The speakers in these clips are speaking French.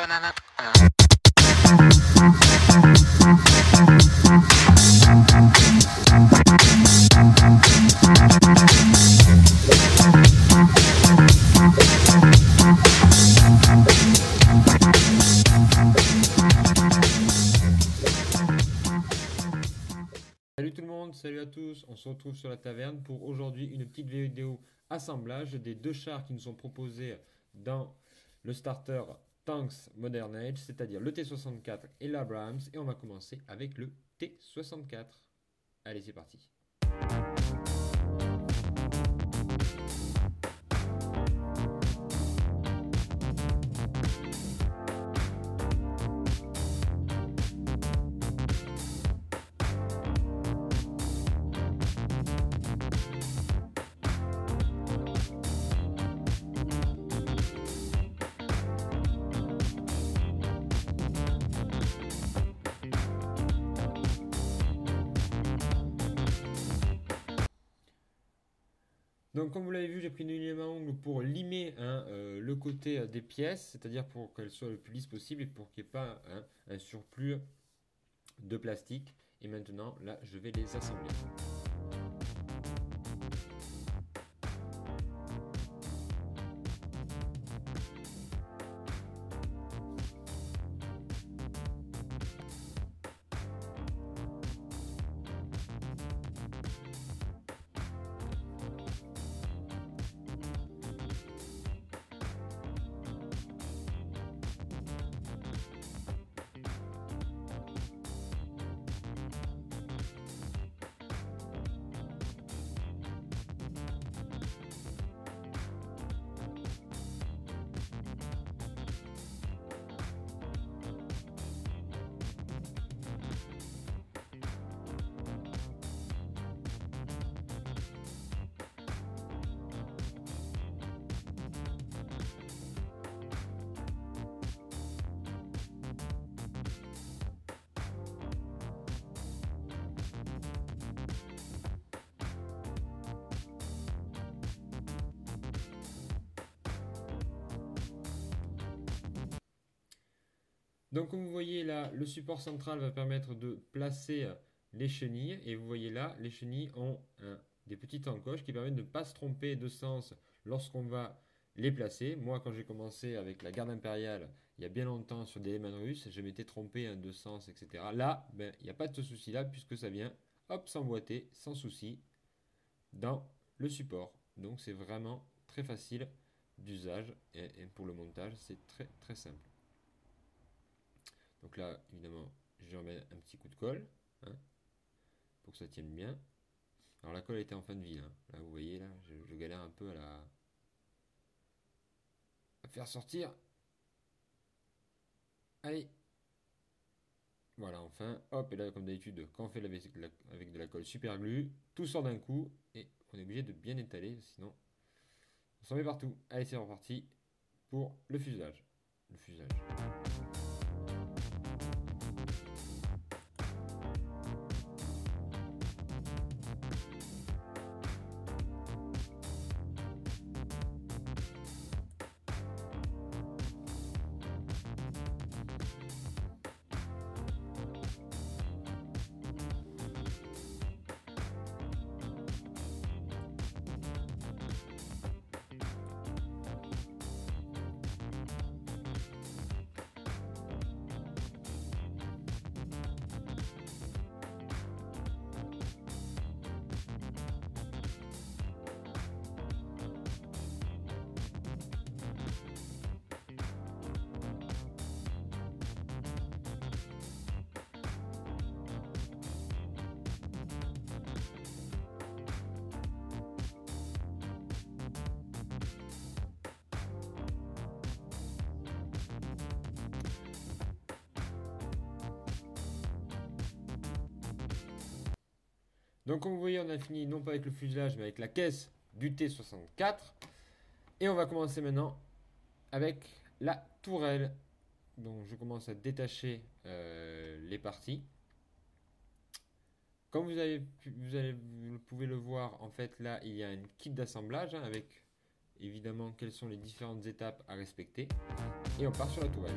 banana. Salut tout le monde, salut à tous, on se retrouve sur la taverne pour aujourd'hui une petite vidéo assemblage des deux chars qui nous sont proposés dans le starter Tanks Modern Age, c'est-à-dire le T64 et l'Abrams, et on va commencer avec le T64. Allez, c'est parti. Donc comme vous l'avez vu, j'ai pris une lime à ongles pour limer le côté des pièces, c'est-à-dire pour qu'elles soient le plus lisse possible et pour qu'il n'y ait pas un surplus de plastique. Et maintenant, là, je vais les assembler. Donc comme vous voyez là, le support central va permettre de placer les chenilles. Et vous voyez là, les chenilles ont des petites encoches qui permettent de ne pas se tromper de sens lorsqu'on va les placer. Moi, quand j'ai commencé avec la garde impériale, il y a bien longtemps sur des Lehman russes, je m'étais trompé de sens, etc. Là, il n'y a pas de ce souci-là puisque ça vient, hop, s'emboîter sans souci dans le support. Donc c'est vraiment très facile d'usage et pour le montage, c'est très très simple. Donc là, évidemment, je remets un petit coup de colle pour que ça tienne bien. Alors la colle était en fin de vie. Là, vous voyez, là, je galère un peu à faire sortir. Allez. Voilà, enfin, hop, et là, comme d'habitude, quand on fait avec de la colle super glue, tout sort d'un coup et on est obligé de bien étaler, sinon on s'en met partout. Allez, c'est reparti pour le fuselage. Donc comme vous voyez, on a fini non pas avec le fuselage, mais avec la caisse du T64. Et on va commencer maintenant avec la tourelle. Donc je commence à détacher les parties. Comme vous pouvez le voir, en fait là il y a une kit d'assemblage avec évidemment quelles sont les différentes étapes à respecter. Et on part sur la tourelle.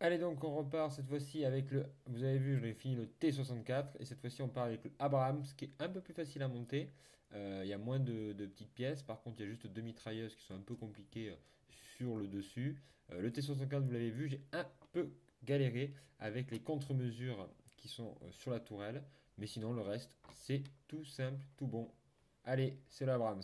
Allez donc, on repart cette fois-ci avec le... Vous avez vu, j'ai fini le T64 et cette fois-ci on part avec le Abrams qui est un peu plus facile à monter. Il y a moins de petites pièces, par contre il y a juste deux mitrailleuses qui sont un peu compliquées sur le dessus. Le T64, vous l'avez vu, j'ai un peu galéré avec les contre-mesures qui sont sur la tourelle, mais sinon le reste c'est tout simple, tout bon. Allez, c'est l'Abrams.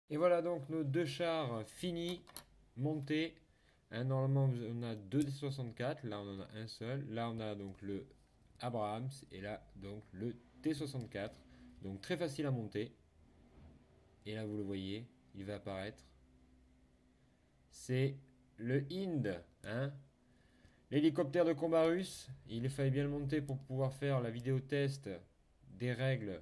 Et voilà donc nos deux chars finis, montés. Hein, normalement, on a deux T64. Là, on en a un seul. Là, on a donc le Abrams. Et là, donc le T64. Donc très facile à monter. Et là, vous le voyez, il va apparaître. C'est le Hind. Hein, l'hélicoptère de combat russe. Il fallait bien le monter pour pouvoir faire la vidéo test des règles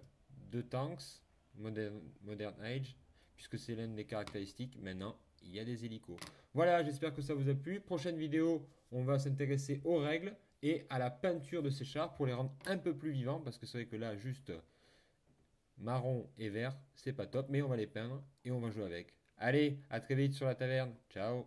de tanks Modern Age, puisque c'est l'une des caractéristiques. Maintenant, il y a des hélicos. Voilà, j'espère que ça vous a plu. Prochaine vidéo, on va s'intéresser aux règles et à la peinture de ces chars pour les rendre un peu plus vivants, parce que c'est vrai que là, juste marron et vert, c'est pas top, mais on va les peindre et on va jouer avec. Allez, à très vite sur la taverne. Ciao!